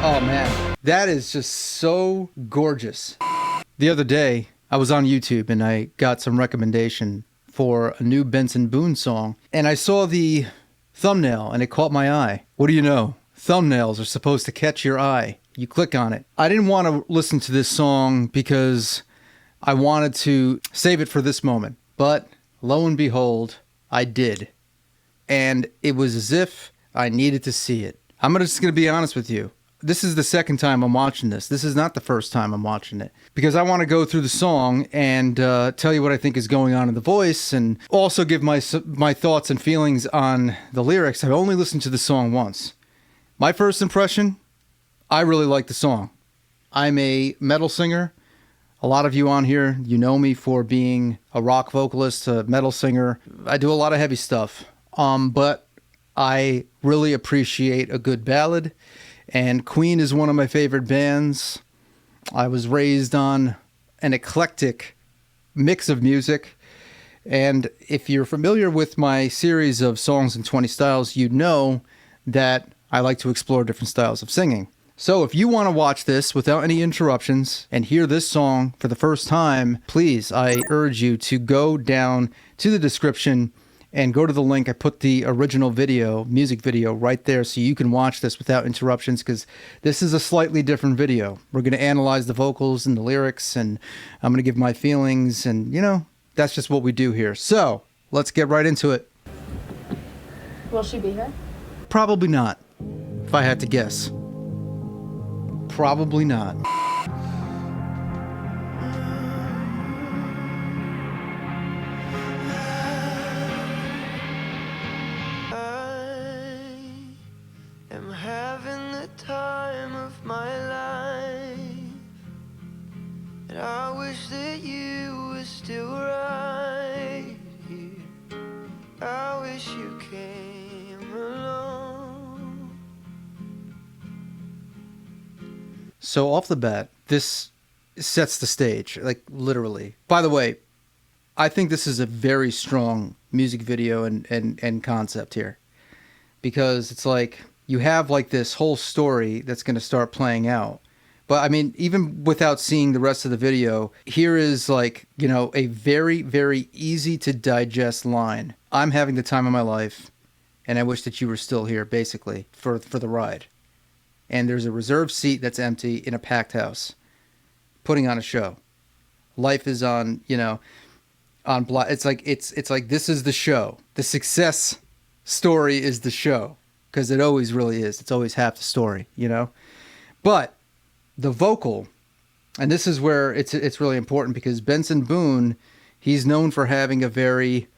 Oh man, that is just so gorgeous. The other day, I was on YouTube and I got some recommendation for a new Benson Boone song, and I saw the thumbnail and it caught my eye. What do you know? Thumbnails are supposed to catch your eye. You click on it. I didn't want to listen to this song because I wanted to save it for this moment, but lo and behold, I did. And it was as if I needed to see it. I'm just going to be honest with you. This is the second time I'm watching this. This is not the first time I'm watching it. Because I want to go through the song and tell you what I think is going on in the voice and also give my thoughts and feelings on the lyrics. I've only listened to the song once. My first impression, I really like the song. I'm a metal singer. A lot of you on here, you know me for being a rock vocalist, a metal singer. I do a lot of heavy stuff. But I really appreciate a good ballad. And Queen is one of my favorite bands. I was raised on an eclectic mix of music. And if you're familiar with my series of Songs in 20 Styles, you know that I like to explore different styles of singing. So if you want to watch this without any interruptions and hear this song for the first time, please, I urge you to go down to the description and go to the link. I put the original video, music video, right there so you can watch this without interruptions, because this is a slightly different video. We're going to analyze the vocals and the lyrics, and I'm going to give my feelings, and, you know, that's just what we do here. So, let's get right into it. Will she be here? Probably not, if I had to guess. Probably not. I wish that you were still right here. I wish you came along. So off the bat, this sets the stage, like literally. By the way, I think this is a very strong music video and concept here, because it's like you have like this whole story that's going to start playing out. But I mean, even without seeing the rest of the video, here is like, you know, a very, very easy to digest line. I'm having the time of my life, and I wish that you were still here, basically, for the ride. And there's a reserved seat that's empty in a packed house, putting on a show. Life is on, you know, on it's like this is the show. The success story is the show, because it always really is. It's always half the story, you know. But the vocal, and this is where it's really important, because Benson Boone, he's known for having a very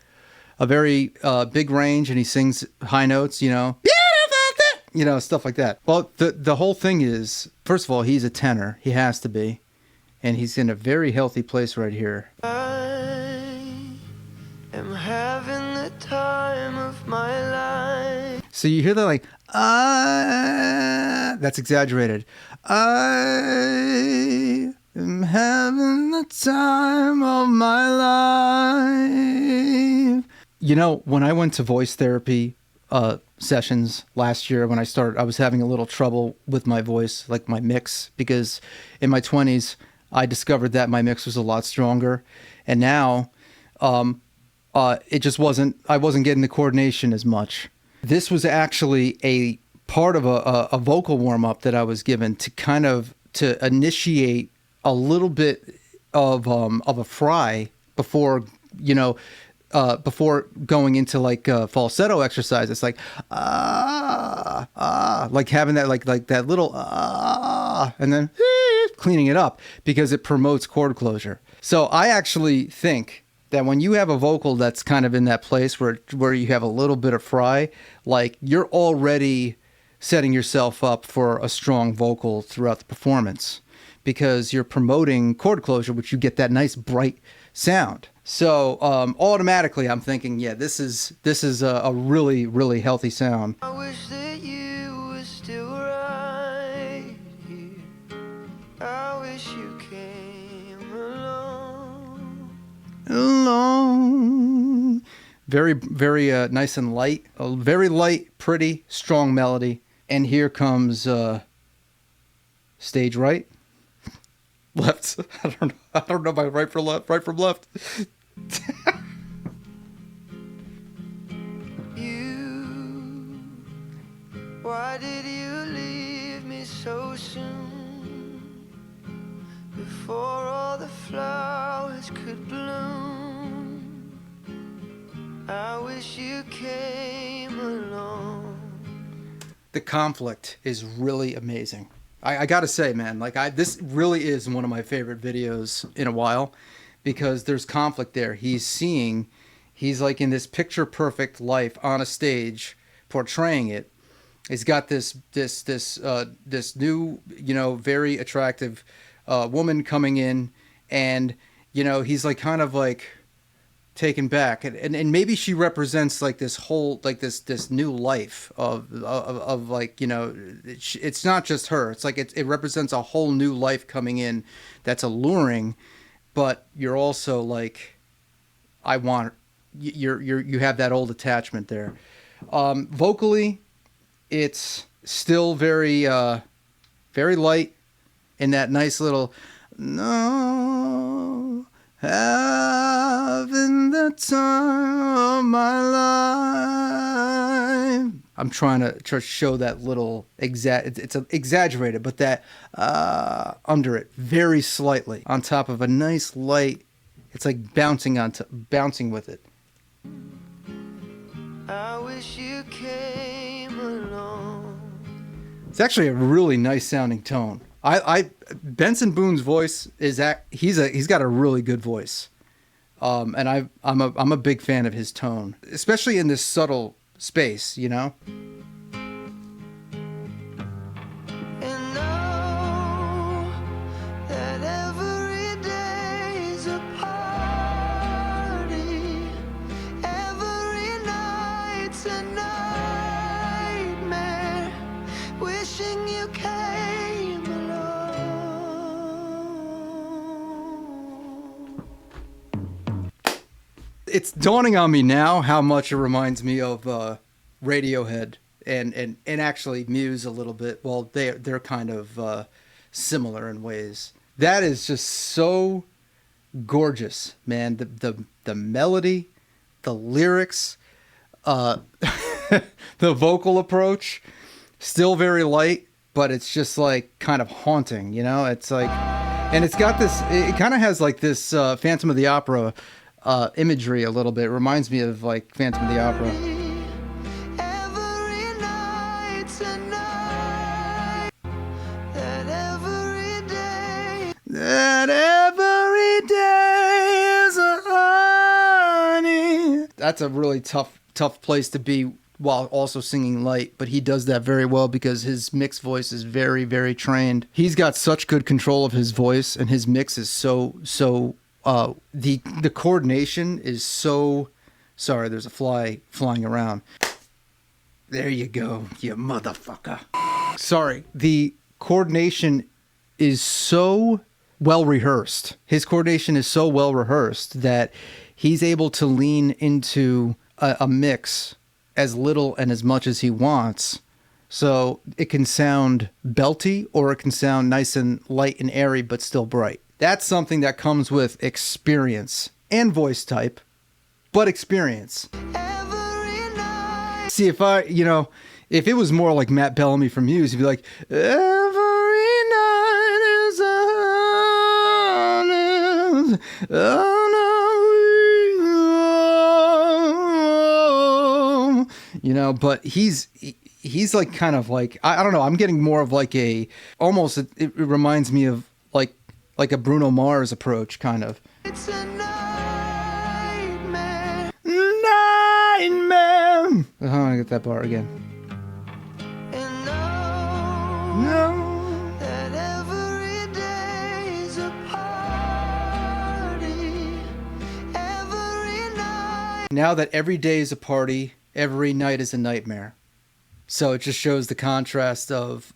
big range, and he sings high notes, you know, you know, stuff like that. Well, the whole thing is, first of all, he's a tenor. He has to be, and he's in a very healthy place right here. I am having the time of my life. So you hear that like, that's exaggerated. I am having the time of my life. You know, when I went to voice therapy sessions last year, when I was having a little trouble with my voice, like my mix, because in my 20s, I discovered that my mix was a lot stronger. And now, it just wasn't getting the coordination as much. This was actually a part of a vocal warm-up that I was given to initiate a little bit of a fry before, you know, before going into like falsetto exercise. It's like like having that like that little and then cleaning it up, because it promotes chord closure. So I actually think that when you have a vocal that's kind of in that place where you have a little bit of fry, like you're already setting yourself up for a strong vocal throughout the performance, because you're promoting chord closure, which you get that nice bright sound. So automatically I'm thinking, yeah, this is a really, really healthy sound. I wish that you were still right here. I wish you came alone. Very, very nice and light. A very light, pretty, strong melody. And here comes Stage right, left. I don't know my right from left. Right from left. Why did you leave me so soon? Before all the flowers could bloom, I wish you came along. The conflict is really amazing. I gotta say, man, like this really is one of my favorite videos in a while, because there's conflict there. He's like in this picture perfect life on a stage, portraying it. He's got this new, very attractive woman coming in, and he's like kind of like taken back, and maybe she represents like this whole like this new life of like, it's not just her. It's like it represents a whole new life coming in that's alluring, but you're also like, you have that old attachment there. Vocally, it's still very very light, in that nice little no having the time of my life. I'm trying to show that little it's exaggerated, but that under it very slightly on top of a nice light. It's like bouncing with it. I wish you came along. It's actually a really nice sounding tone. Benson Boone's voice he's got a really good voice, and I'm a big fan of his tone, especially in this subtle space, And know that every day's a party, every night's a nightmare, wishing you came along. It's dawning on me now how much it reminds me of Radiohead and actually Muse a little bit. Well, they're kind of similar in ways. That is just so gorgeous, man. The melody, the lyrics, the vocal approach, still very light, but it's just like kind of haunting, It's like, and it's got this. It kind of has like this Phantom of the Opera imagery a little bit. It reminds me of like Phantom of the Opera. Every night's a night, that every day. That every day is a honey. That's a really tough place to be while also singing light, but he does that very well because his mix voice is very, very trained. He's got such good control of his voice, and his mix is so the coordination is so. Sorry, there's a fly flying around. There you go, you motherfucker. Sorry, the coordination is so well rehearsed. His coordination is so well rehearsed that he's able to lean into a mix as little and as much as he wants. So it can sound belty, or it can sound nice and light and airy, but still bright. That's something that comes with experience and voice type, but experience. See, if if it was more like Matt Bellamy from Muse, he'd be like, every night is a honest, but he's like kind of like, I don't know, I'm getting more of like it reminds me of like a Bruno Mars approach, kind of. It's a nightmare. Nightmare. I want to get that part again. And No. that every day's a party, every night. Now that every day is a party, every night is a nightmare. So it just shows the contrast of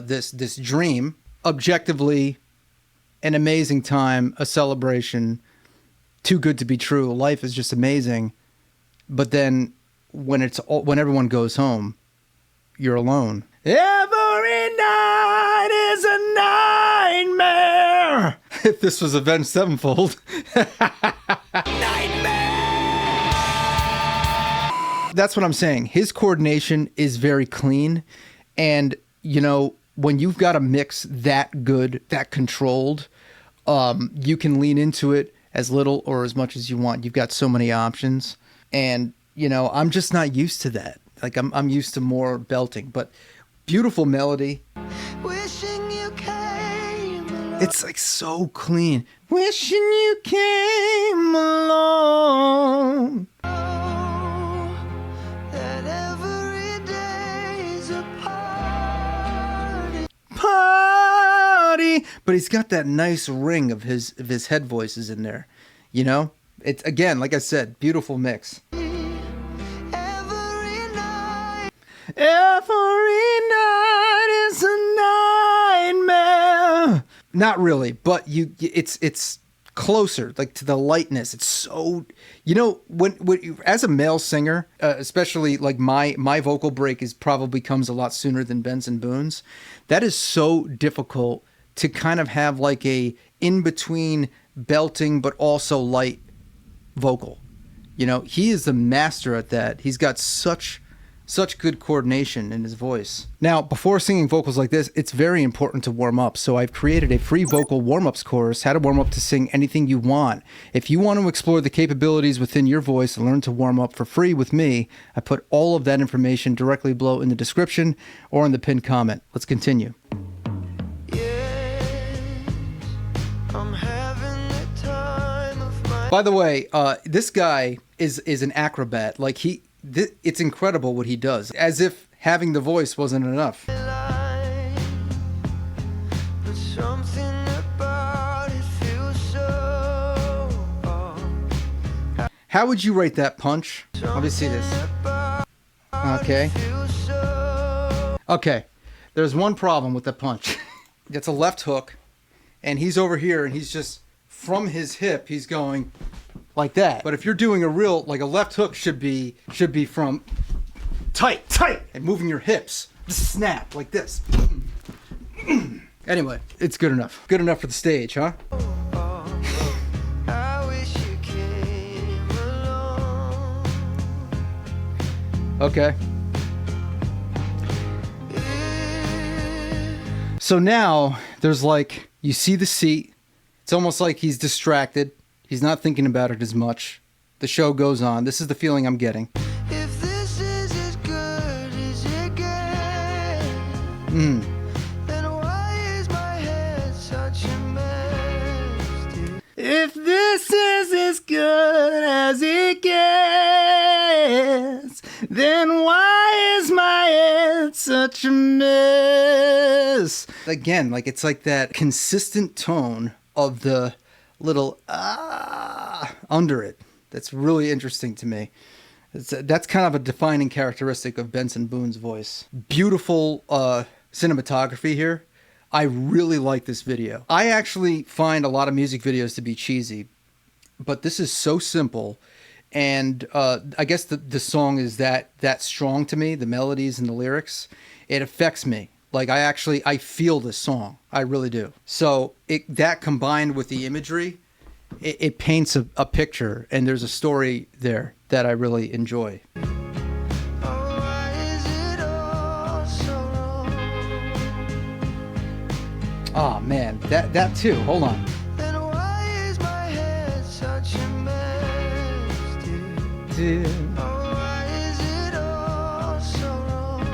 this dream, objectively an amazing time, a celebration, too good to be true. Life is just amazing. But then when everyone goes home, you're alone. Every night is a nightmare. If this was Avenged Sevenfold. That's what I'm saying. His coordination is very clean. And, you know, when you've got a mix that good, that controlled, you can lean into it as little or as much as you want. You've got so many options. And, you know, I'm just not used to that. Like, I'm used to more belting. But beautiful melody. Wishing you came along. It's like so clean. Wishing you came along. That every day's a Party. But he's got that nice ring of his head voices in there. You know? It's, again, like I said, beautiful mix. Every night is a nightmare. Not really, but it's closer, like to the lightness. It's so, you know, when as a male singer, especially like my vocal break probably comes a lot sooner than Benson Boone's. That is so difficult to kind of have like a in between belting but also light vocal. You know, he is the master at that. He's got such good coordination in his voice. Now, before singing vocals like this, it's very important to warm up. So I've created a free vocal warm-ups course, how to warm up to sing anything you want. If you want to explore the capabilities within your voice and learn to warm up for free with me, I put all of that information directly below in the description or in the pinned comment. Let's continue. Yes, I'm having the time of my By the way, this guy is an acrobat. Like it's incredible what he does. As if having the voice wasn't enough. life. But something about it feels so How would you rate that punch? Let me see this. Okay. Okay. There's one problem with the punch. It's a left hook, and he's over here, and he's just from his hip, he's going like that. But if you're doing a real, like a left hook should be from tight, and moving your hips. Just snap like this. Anyway, it's good enough. Good enough for the stage, huh? I wish you came along. Okay. So now there's like, you see the seat. It's almost like he's distracted. He's not thinking about it as much. The show goes on. This is the feeling I'm getting. If this is as good as it gets, then why is my head such a mess, dude? If this is as good as it gets, then why is my head such a mess? Again, like it's like that consistent tone of the little under it. That's really interesting to me. That's kind of a defining characteristic of Benson Boone's voice. Beautiful cinematography here. I really like this video. I actually find a lot of music videos to be cheesy, but this is so simple. And I guess the song is that strong to me, the melodies and the lyrics. It affects me. Like I feel this song. I really do. So that combined with the imagery, it paints a picture, and there's a story there that I really enjoy. Why is it all so wrong? Oh man, that too. Hold on. Then why is my head such a mess, dude? Why is it all so wrong?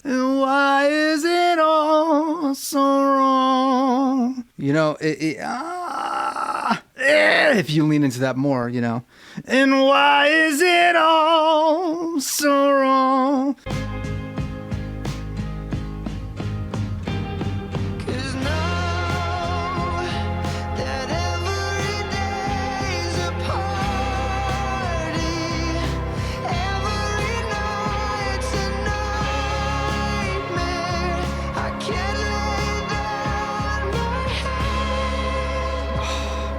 And why is it all so wrong? You know, if you lean into that more, you know. And why is it all so wrong? 'Cause now that every day's a party, every night's a nightmare. I can't lay down my head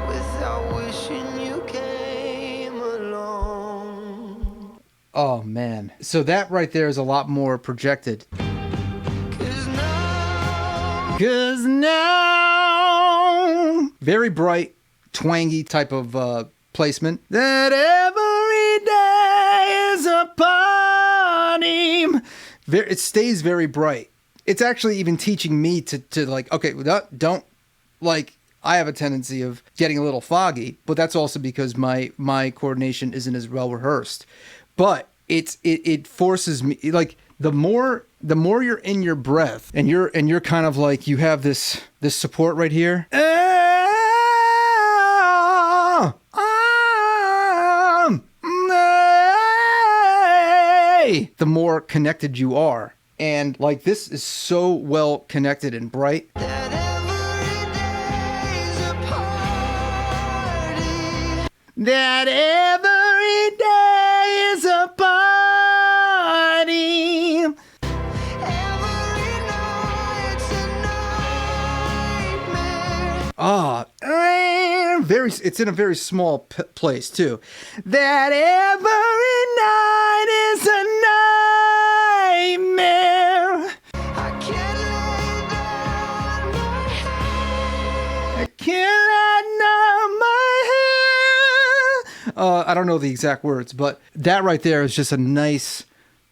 without wishing you came along. Oh man. So that right there is a lot more projected. 'Cause now 'Cause now. Very bright, twangy type of placement. That every day is a party. It stays very bright. It's actually even teaching me to like, okay, don't, like, I have a tendency of getting a little foggy, but that's also because my coordination isn't as well rehearsed. But it forces me, like, the more you're in your breath and you're kind of like, you have this support right here. The more connected you are. And like, this is so well connected and bright. That every day's a party. That every day is a party. Every night's a nightmare. It's in a very small place too. That every night is a nightmare. I can't lay down my head. I can't let down my head. I don't know the exact words, but that right there is just a nice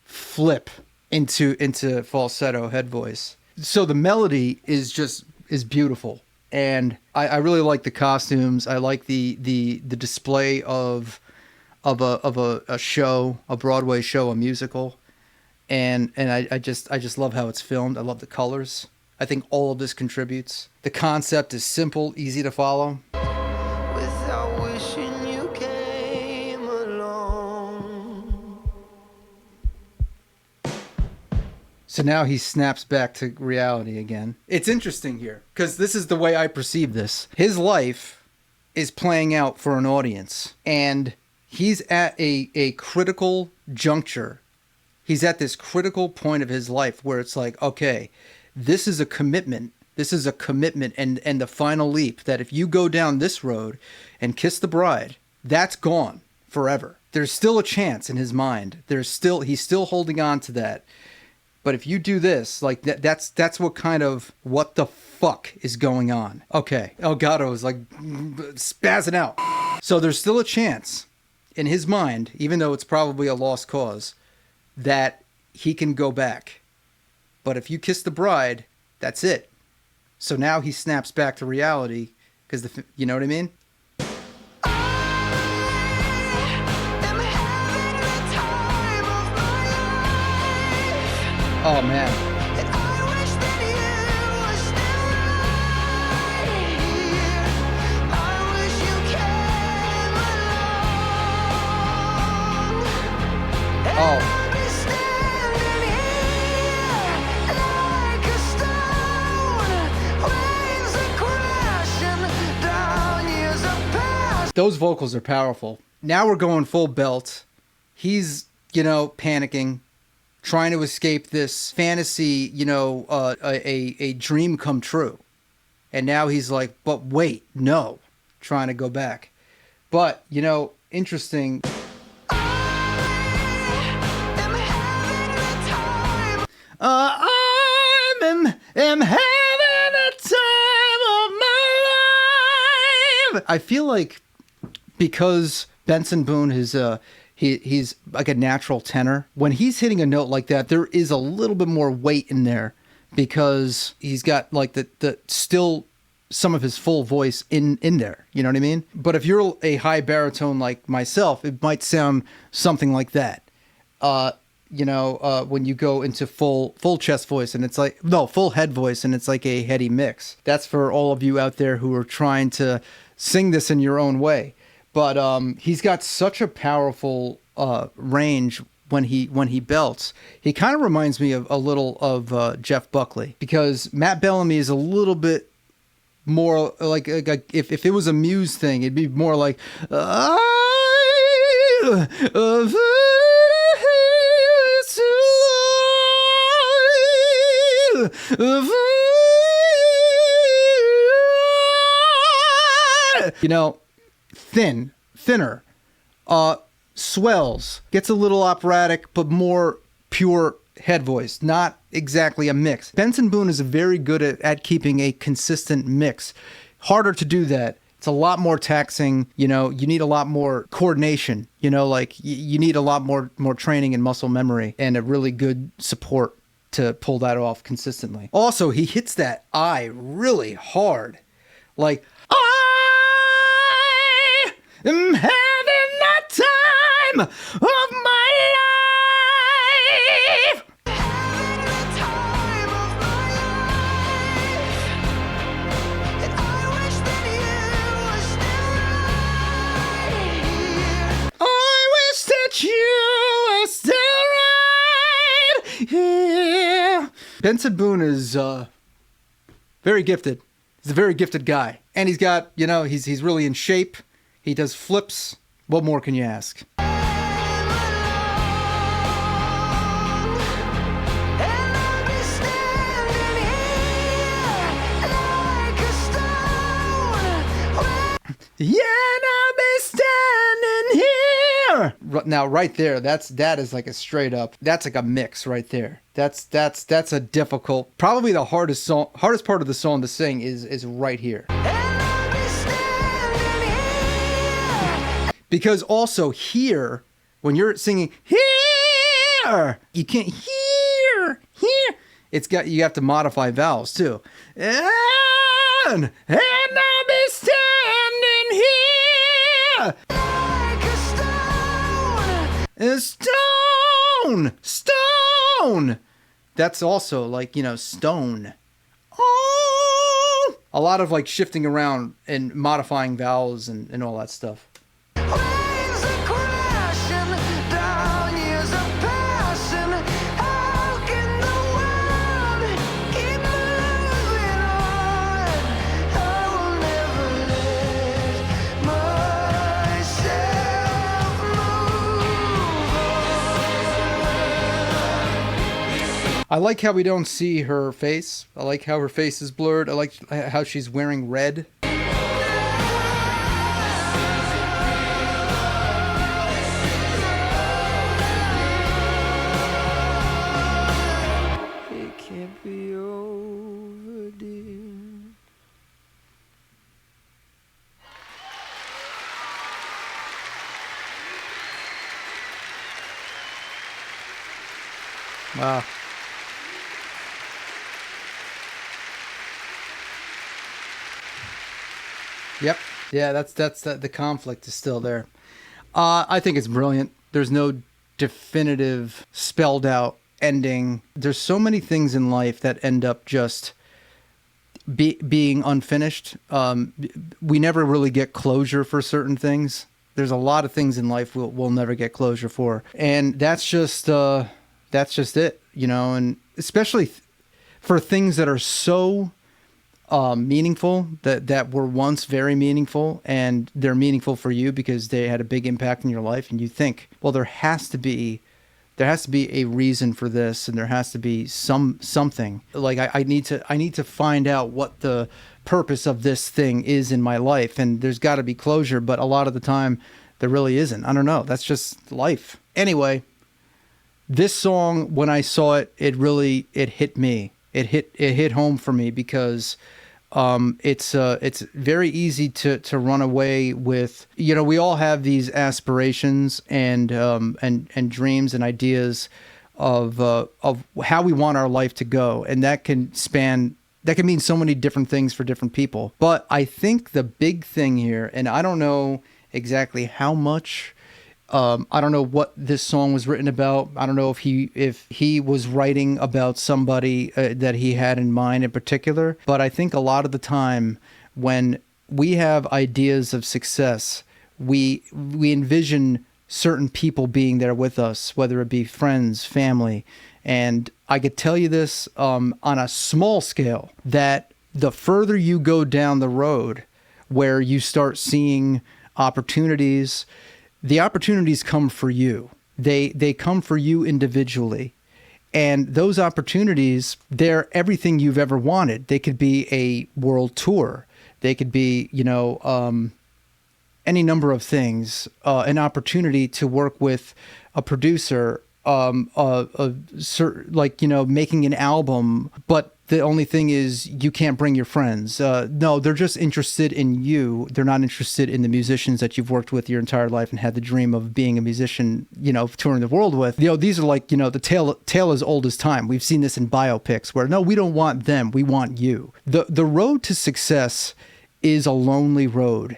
flip into falsetto head voice. So the melody is beautiful. And I really like the costumes. I like the display of a show, a Broadway show, a musical, and I just love how it's filmed. I love the colors. I think all of this contributes. The concept is simple, easy to follow. Without wishing you came along. So now he snaps back to reality again. It's interesting here, because this is the way I perceive this. His life is playing out for an audience, and he's at a critical juncture. He's at this critical point of his life where it's like, okay, this is a commitment. This is a commitment and the final leap that if you go down this road and kiss the bride, that's gone forever. There's still a chance in his mind. He's still holding on to that. But if you do this, like that's what the fuck is going on. Okay. Elgato is like spazzing out. So there's still a chance in his mind, even though it's probably a lost cause, that he can go back. But if you kiss the bride, that's it. So now he snaps back to reality because you know what I mean? Oh man. And I wish that you were still right here. I wish you came along. And Oh. I'd be standing here like a stone. Waves are crashing down, years of past. Those vocals are powerful. Now we're going full belt. He's, panicking, trying to escape this fantasy, a dream come true. And now he's like, but wait, no, trying to go back. But, interesting. I'm having a time. I'm having a time of my life. I feel like because Benson Boone is he's like a natural tenor. When he's hitting a note like that, there is a little bit more weight in there because he's got like the still some of his full voice in there. You know what I mean? But if you're a high baritone like myself, it might sound something like that. When you go into full chest voice and it's like, no, full head voice and it's like a heady mix. That's for all of you out there who are trying to sing this in your own way. But he's got such a powerful range when he belts. He kind of reminds me of a little of Jeff Buckley, because Matt Bellamy is a little bit more like if it was a Muse thing, it'd be more like thinner, swells, gets a little operatic, but more pure head voice, not exactly a mix. Benson Boone is very good at keeping a consistent mix. Harder to do that. It's a lot more taxing. You need a lot more coordination. Like you need a lot more training and muscle memory and a really good support to pull that off consistently. Also, he hits that I really hard. Like, I am having the time of my life. Having the time of my life. And I wish that you were still right here. I wish that you were still right here. Benson Boone is very gifted. He's a very gifted guy. And he's got, he's really in shape. He does flips. What more can you ask? Yeah, and I'll be standing here. Now, right there, that is like a straight up. That's like a mix right there. That's a difficult. Probably the hardest part of the song to sing is right here. Because also here, when you're singing here, you can't hear. You have to modify vowels too. And I'll be standing here. Like a stone. Stone. That's also like, stone. Oh. A lot of like shifting around and modifying vowels and all that stuff. Waves are crashing down, years are passing. How can the world keep moving on? I will never let myself move on. I like how we don't see her face. I like how her face is blurred. I like how she's wearing red. It can't be over, dear. Wow. Yep. Yeah, that's the conflict is still there. I think it's brilliant. There's no definitive spelled out ending. There's so many things in life that end up just being unfinished. We never really get closure for certain things. There's a lot of things in life we'll never get closure for, and that's just it, and especially for things that are so meaningful, that were once very meaningful, and they're meaningful for you because they had a big impact in your life, and you think, well, there has to be a reason for this, and there has to be something. Like I need to find out what the purpose of this thing is in my life, and there's got to be closure, but a lot of the time there really isn't. I don't know. That's just life. Anyway, this song, when I saw it, it hit me. It hit home for me because it's very easy to run away with. We all have these aspirations and dreams and ideas of how we want our life to go, and that can mean so many different things for different people. But I think the big thing here, and I don't know exactly how much. I don't know what this song was written about. I don't know if he was writing about somebody that he had in mind in particular. But I think a lot of the time when we have ideas of success, we envision certain people being there with us, whether it be friends, family. And I could tell you this on a small scale, that the further you go down the road where you start seeing opportunities, the opportunities come for you. They come for you individually. And those opportunities, they're everything you've ever wanted. They could be a world tour. They could be, any number of things. An opportunity to work with a producer like, you know, making an album, but the only thing is you can't bring your friends. No, they're just interested in you. They're not interested in the musicians that you've worked with your entire life and had the dream of being a musician, you know, touring the world with. You know, these are like, you know, the tale as old as time. We've seen this in biopics where, no, we don't want them. We want you. The road to success is a lonely road.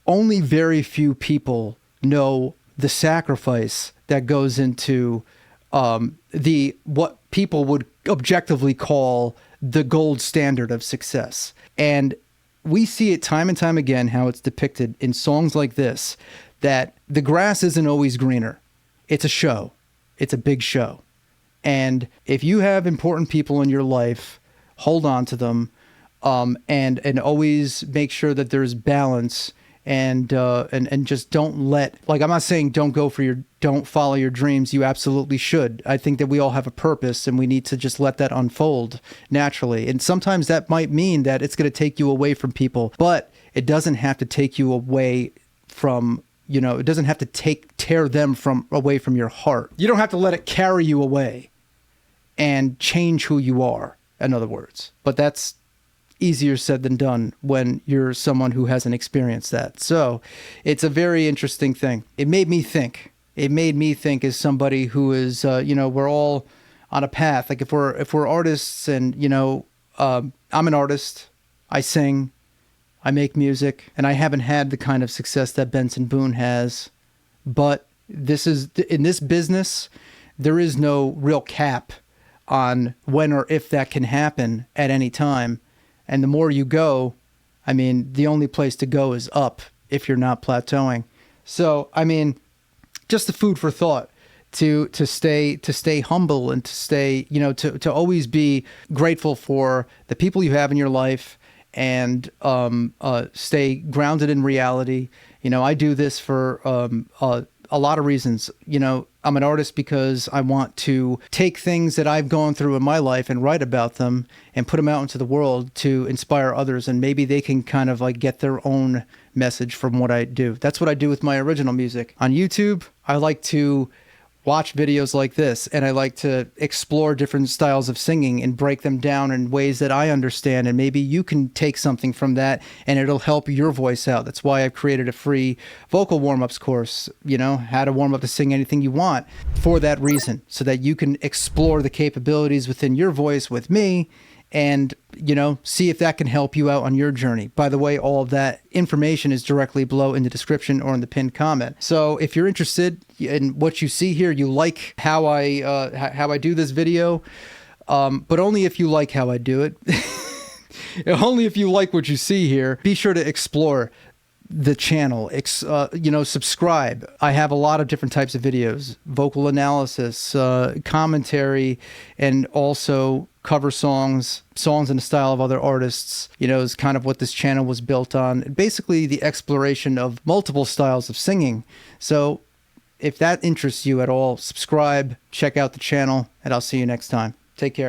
Only very few people know the sacrifice that goes into what people would objectively call the gold standard of success. And we see it time and time again how it's depicted in songs like this, that the grass isn't always greener. It's a show. It's a big show. And if you have important people in your life, hold on to them, and always make sure that there's balance. And just don't let, like, I'm not saying don't follow your dreams. You absolutely should. I think that we all have a purpose and we need to just let that unfold naturally. And sometimes that might mean that it's going to take you away from people, but it doesn't have to take you away from, you know, it doesn't have to tear them away from your heart. You don't have to let it carry you away and change who you are, in other words. But that's easier said than done when you're someone who hasn't experienced that. So it's a very interesting thing. It made me think as somebody who is, you know, we're all on a path. Like if we're artists and, you know, I'm an artist, I sing, I make music, and I haven't had the kind of success that Benson Boone has, but in this business, there is no real cap on when or if that can happen at any time. And the more you go, I mean, the only place to go is up if you're not plateauing. So, I mean, just the food for thought to stay humble and to stay, you know, to always be grateful for the people you have in your life and stay grounded in reality. You know, I do this for a lot of reasons. You know, I'm an artist because I want to take things that I've gone through in my life and write about them and put them out into the world to inspire others. And maybe they can kind of like get their own message from what I do. That's what I do with my original music. On YouTube, I like to watch videos like this, and I like to explore different styles of singing and break them down in ways that I understand, and maybe you can take something from that and it'll help your voice out. That's why I've created a free vocal warm-ups course, you know, how to warm up to sing anything you want, for that reason, so that you can explore the capabilities within your voice with me and, you know, see if that can help you out on your journey. By the way, all of that information is directly below in the description or in the pinned comment. So if you're interested in what you see here, you like how I do this video, but only if you like how I do it. Only if you like what you see here. Be sure to explore the channel, you know, subscribe. I have a lot of different types of videos, vocal analysis, commentary, and also cover songs in the style of other artists, you know, is kind of what this channel was built on. Basically the exploration of multiple styles of singing. So if that interests you at all, subscribe, check out the channel, and I'll see you next time. Take care.